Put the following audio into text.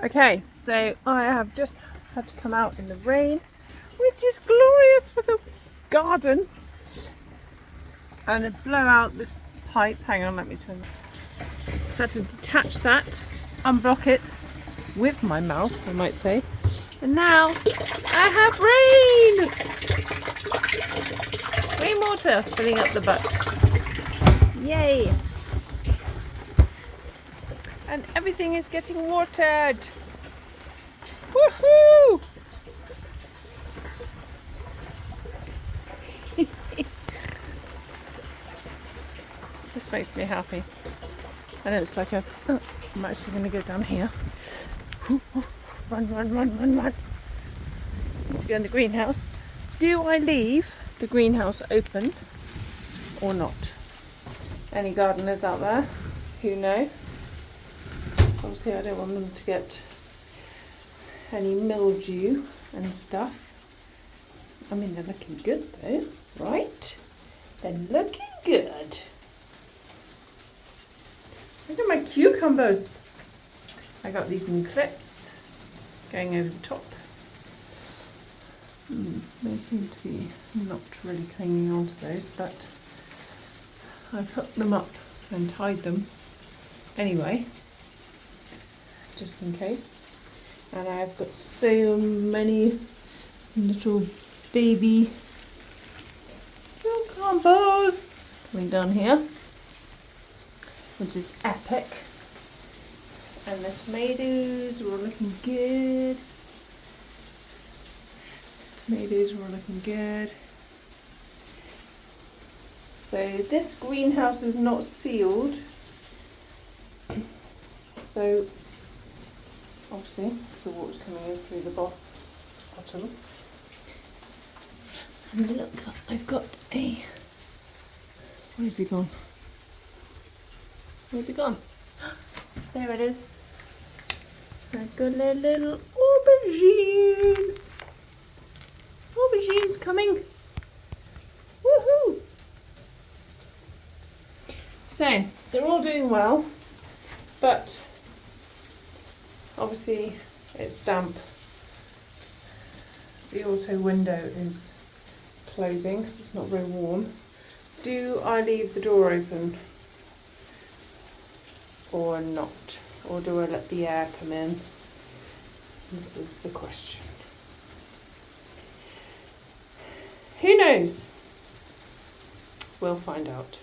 Okay, so I have just had to come out in the rain, which is glorious for the garden, and blow out this pipe. Hang on, let me turn that. Had to detach that, unblock it with my mouth, I might say, and now I have rain! Rainwater filling up the butt. Yay! And everything is getting watered. Woohoo! This makes me happy. I know it's like a... Oh, I'm actually going to go down here. Run, run, run, run, run. Need to go in the greenhouse. Do I leave the greenhouse open or not? Any gardeners out there who know? Obviously I don't want them to get any mildew and stuff. I mean, they're looking good though, right? They're looking good. Look at my cucumbers. I got these new clips going over the top. They seem to be not really clinging onto those, but I've hooked them up and tied them anyway, just in case. And I've got so many little baby cucumbers coming down here, which is epic. And the tomatoes are all looking good. Tomatoes are all looking good. So this greenhouse is not sealed. So obviously the water's coming in through the bottom. And look, I've got a... Where's it gone? Where's it gone? There it is. I've got a little aubergine. Aubergine's coming. Woohoo! So, they're all doing well, but obviously it's damp. The auto window is closing because it's not very warm. Do I leave the door open or not? Or do I let the air come in? This is the question. Who knows? We'll find out.